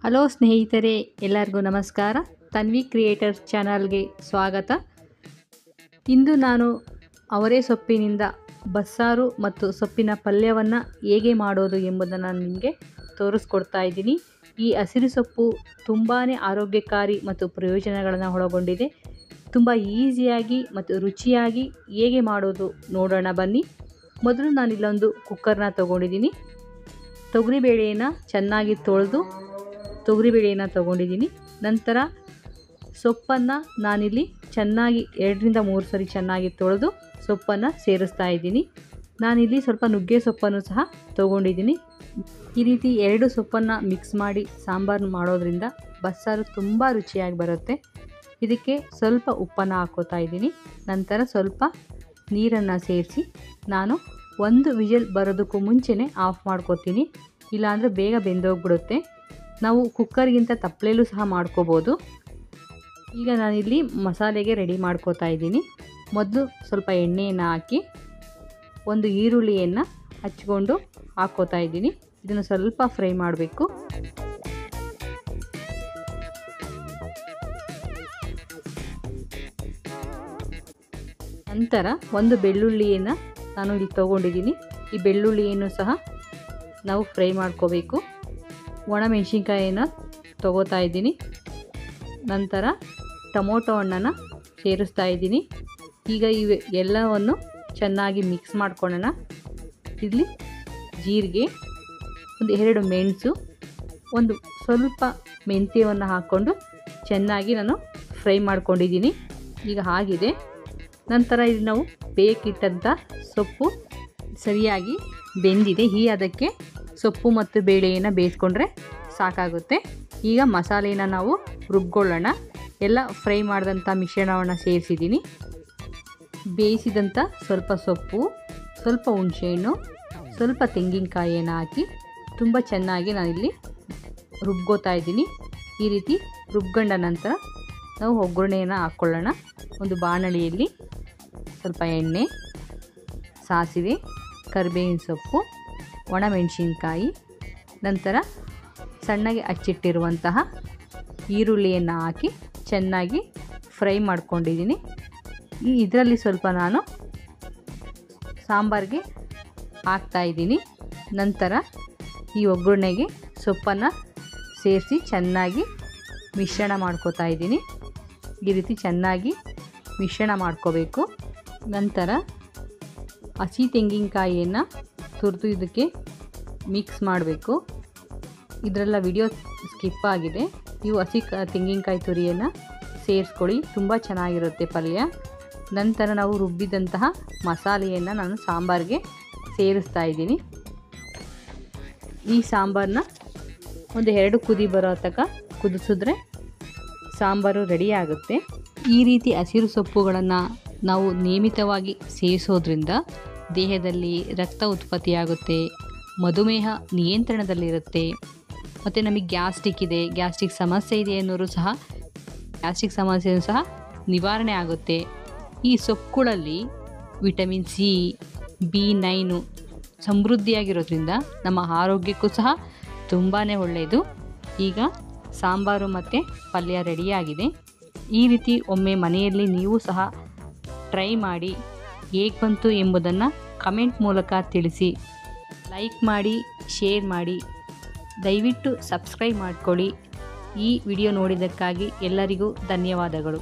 Hello ಸ್ನೇಹಿತರೆ, ಎಲ್ಲರಿಗೂ ನಮಸ್ಕಾರ. ತನ್ವಿ ಕ್ರಿಯೇಟರ್ಸ್ ಚಾನಲ್ಗೆ ಸ್ವಾಗತ. ಇಂದು ನಾನು ಅವರೇ ಸೊಪ್ಪಿನಿಂದ ಬಸ್ಸಾರು ಮತ್ತು ಸೊಪ್ಪಿನ ಪಲ್ಯವನ್ನು ಹೇಗೆ ಮಾಡೋದು ಎಂಬುದನ್ನು ನಿಮಗೆ ತೋರಿಸ್ಕೊಡ್ತಾ ಇದ್ದೀನಿ. ಈ ಹಸಿರು ಸೊಪ್ಪು ತುಂಬಾ ಆರೋಗ್ಯಕಾರಿ ಮತ್ತು ಪ್ರಯೋಜನಗಳನ್ನು ಒಳಗೊಂಡಿದೆ. ತುಂಬ ಈಸಿಯಾಗಿ ಮತ್ತು ರುಚಿಯಾಗಿ ಹೇಗೆ ಮಾಡೋದು ನೋಡೋಣ ಬನ್ನಿ. ಮೊದಲು ನಾನಿಲ್ಲೊಂದು ಕುಕ್ಕರ್ನ ತೊಗೊಂಡಿದ್ದೀನಿ. ತೊಗರಿಬೇಳೆಯನ್ನು ಚೆನ್ನಾಗಿ ತೊಳೆದು ತೊಗರಿಬೇಳೆಯನ್ನು ತೊಗೊಂಡಿದ್ದೀನಿ. ನಂತರ ಸೊಪ್ಪನ್ನು ನಾನಿಲ್ಲಿ ಚೆನ್ನಾಗಿ 2 ರಿಂದ 3 ಸರಿ ಚೆನ್ನಾಗಿ ತೊಳೆದು ಸೊಪ್ಪನ್ನು ಸೇರಿಸ್ತಾ ಇದ್ದೀನಿ. ನಾನಿಲ್ಲಿ ಸ್ವಲ್ಪ ನುಗ್ಗೆ ಸೊಪ್ಪನ್ನು ಸಹ ತೊಗೊಂಡಿದ್ದೀನಿ. ಈ ರೀತಿ 2 ಸೊಪ್ಪನ್ನು ಮಿಕ್ಸ್ ಮಾಡಿ ಸಾಂಬಾರು ಮಾಡೋದ್ರಿಂದ ಬಸ್ಸಾರು ತುಂಬ ರುಚಿಯಾಗಿ ಬರುತ್ತೆ. ಇದಕ್ಕೆ ಸ್ವಲ್ಪ ಉಪ್ಪನ್ನು ಹಾಕ್ಕೋತಾ ಇದ್ದೀನಿ. ನಂತರ ಸ್ವಲ್ಪ ನೀರನ್ನು ಸೇರಿಸಿ ನಾನು 1 ವಿಷಲ್ ಬರೋದಕ್ಕೂ ಮುಂಚೆನೇ ಆಫ್ ಮಾಡ್ಕೋತೀನಿ. ಇಲ್ಲಾಂದರೆ ಬೇಗ ಬೆಂದೋಗ್ಬಿಡುತ್ತೆ. ನಾವು ಕುಕ್ಕರ್ಗಿಂತ ತಪ್ಪಲೆಯಲ್ಲೂ ಸಹ ಮಾಡ್ಕೋಬೋದು. ಈಗ ನಾನಿಲ್ಲಿ ಮಸಾಲೆಗೆ ರೆಡಿ ಮಾಡ್ಕೋತಾ ಇದ್ದೀನಿ. ಮೊದಲು ಸ್ವಲ್ಪ ಎಣ್ಣೆಯನ್ನು ಹಾಕಿ 1 ಈರುಳ್ಳಿಯನ್ನು ಹಚ್ಕೊಂಡು ಹಾಕ್ಕೋತಾ ಇದ್ದೀನಿ. ಇದನ್ನು ಸ್ವಲ್ಪ ಫ್ರೈ ಮಾಡಬೇಕು. ನಂತರ 1 ಬೆಳ್ಳುಳ್ಳಿಯನ್ನು ನಾನು ಇಲ್ಲಿ ತೊಗೊಂಡಿದ್ದೀನಿ. ಈ ಬೆಳ್ಳುಳ್ಳಿಯನ್ನು ಸಹ ನಾವು ಫ್ರೈ ಮಾಡ್ಕೋಬೇಕು. ಒಣಮೆಣಸಿನ್ಕಾಯಿಯನ್ನು ತೊಗೋತಾ ಇದ್ದೀನಿ. ನಂತರ ಟೊಮೊಟೊ ಹಣ್ಣನ್ನು ಸೇರಿಸ್ತಾ ಇದ್ದೀನಿ. ಈಗ ಇವು ಎಲ್ಲವನ್ನು ಚೆನ್ನಾಗಿ ಮಿಕ್ಸ್ ಮಾಡ್ಕೊಳ್ಳೋಣ. ಇಲ್ಲಿ ಜೀರಿಗೆ, 2 ಮೆಣಸು, ಸ್ವಲ್ಪ ಮೆಂತ್ಯವನ್ನು ಹಾಕ್ಕೊಂಡು ಚೆನ್ನಾಗಿ ನಾನು ಫ್ರೈ ಮಾಡ್ಕೊಂಡಿದ್ದೀನಿ. ಈಗ ಆಗಿದೆ. ನಂತರ ಇಲ್ಲಿ ನಾವು ಬೇಕಿಟ್ಟಂಥ ಸೊಪ್ಪು ಸರಿಯಾಗಿ ಬೆಂದಿದೆ. ಅದಕ್ಕೆ ಸೊಪ್ಪು ಮತ್ತು ಬೇಳೆಯನ್ನು ಬೇಯಿಸ್ಕೊಂಡ್ರೆ ಸಾಕಾಗುತ್ತೆ. ಈಗ ಮಸಾಲೆನ ನಾವು ರುಬ್ಕೊಳ್ಳೋಣ. ಎಲ್ಲ ಫ್ರೈ ಮಾಡಿದಂಥ ಮಿಶ್ರಣವನ್ನು ಸೇರಿಸಿದ್ದೀನಿ. ಬೇಯಿಸಿದಂಥ ಸ್ವಲ್ಪ ಸೊಪ್ಪು, ಸ್ವಲ್ಪ ಹುಣಸೆಹಣ್ಣು, ಸ್ವಲ್ಪ ತೆಂಗಿನಕಾಯಿಯನ್ನು ಹಾಕಿ ತುಂಬ ಚೆನ್ನಾಗಿ ನಾನಿಲ್ಲಿ ರುಬ್ಕೋತಾ ಇದ್ದೀನಿ. ಈ ರೀತಿ ರುಬ್ಕೊಂಡ ನಂತರ ನಾವು ಒಗ್ಗರಣೆಯನ್ನು ಹಾಕ್ಕೊಳ್ಳೋಣ. ಒಂದು ಬಾಣಲಿಯಲ್ಲಿ ಸ್ವಲ್ಪ ಎಣ್ಣೆ, ಸಾಸಿವೆ, ಕರಿಬೇವಿನ ಸೊಪ್ಪು, ಒಣಮೆಣಸಿನ್ಕಾಯಿ, ನಂತರ ಸಣ್ಣಗೆ ಹಚ್ಚಿಟ್ಟಿರುವಂತಹ ಈರುಳ್ಳಿಯನ್ನು ಹಾಕಿ ಚೆನ್ನಾಗಿ ಫ್ರೈ ಮಾಡ್ಕೊಂಡಿದ್ದೀನಿ. ಇದರಲ್ಲಿ ಸ್ವಲ್ಪ ನಾನು ಸಾಂಬಾರಿಗೆ ಹಾಕ್ತಾಯಿದ್ದೀನಿ. ನಂತರ ಈ ಒಗ್ಗರಣೆಗೆ ಸೊಪ್ಪನ್ನು ಸೇರಿಸಿ ಚೆನ್ನಾಗಿ ಮಿಶ್ರಣ ಮಾಡ್ಕೋತಾ ಇದ್ದೀನಿ. ಈ ರೀತಿ ಚೆನ್ನಾಗಿ ಮಿಶ್ರಣ ಮಾಡ್ಕೋಬೇಕು. ನಂತರ ಹಸಿ ತೆಂಗಿನಕಾಯಿಯನ್ನು ತುರಿದು ಇದಕ್ಕೆ ಮಿಕ್ಸ್ ಮಾಡಬೇಕು. ಇದರೆಲ್ಲ ವಿಡಿಯೋ ಸ್ಕಿಪ್ ಆಗಿದೆ. ನೀವು ಹಸಿ ತೆಂಗಿನಕಾಯಿ ತುರಿಯನ್ನು ಸೇರಿಸ್ಕೊಳ್ಳಿ, ತುಂಬ ಚೆನ್ನಾಗಿರುತ್ತೆ ಪಲ್ಯ. ನಂತರ ನಾವು ರುಬ್ಬಿದಂತಹ ಮಸಾಲೆಯನ್ನು ನಾನು ಸಾಂಬಾರಿಗೆ ಸೇರಿಸ್ತಾ ಇದ್ದೀನಿ. ಈ ಸಾಂಬಾರನ್ನ 2 ಕುದಿ ಬರೋ ತನಕ ಕುದಿಸಿದ್ರೆ ಸಾಂಬಾರು ರೆಡಿ ಆಗುತ್ತೆ. ಈ ರೀತಿ ಹಸಿರು ಸೊಪ್ಪುಗಳನ್ನು ನಾವು ನಿಯಮಿತವಾಗಿ ಸೇವಿಸೋದ್ರಿಂದ ದೇಹದಲ್ಲಿ ರಕ್ತ ಉತ್ಪತ್ತಿಯಾಗುತ್ತೆ, ಮಧುಮೇಹ ನಿಯಂತ್ರಣದಲ್ಲಿರುತ್ತೆ, ಮತ್ತು ನಮಗೆ ಗ್ಯಾಸ್ಟ್ರಿಕ್ ಸಮಸ್ಯೆ ಇದೆ ಅನ್ನೋರು ಸಹ ಗ್ಯಾಸ್ಟ್ರಿಕ್ ಸಮಸ್ಯೆಯೂ ಸಹ ನಿವಾರಣೆ ಆಗುತ್ತೆ. ಈ ಸೊಪ್ಪುಗಳಲ್ಲಿ ವಿಟಮಿನ್ ಸಿ, B9 ಸಮೃದ್ಧಿಯಾಗಿರೋದ್ರಿಂದ ನಮ್ಮ ಆರೋಗ್ಯಕ್ಕೂ ಸಹ ತುಂಬಾ ಒಳ್ಳೆಯದು. ಈಗ ಸಾಂಬಾರು ಮತ್ತು ಪಲ್ಯ ರೆಡಿಯಾಗಿದೆ. ಈ ರೀತಿ ಒಮ್ಮೆ ಮನೆಯಲ್ಲಿ ನೀವು ಸಹ ಟ್ರೈ ಮಾಡಿ ಹೇಗೆ ಬಂತು ಎಂಬುದನ್ನು ಕಮೆಂಟ್ ಮೂಲಕ ತಿಳಿಸಿ. ಲೈಕ್ ಮಾಡಿ, ಶೇರ್ ಮಾಡಿ, ದಯವಿಟ್ಟು ಸಬ್ಸ್ಕ್ರೈಬ್ ಮಾಡಿಕೊಳ್ಳಿ. ಈ ವಿಡಿಯೋ ನೋಡಿದ್ದಕ್ಕಾಗಿ ಎಲ್ಲರಿಗೂ ಧನ್ಯವಾದಗಳು.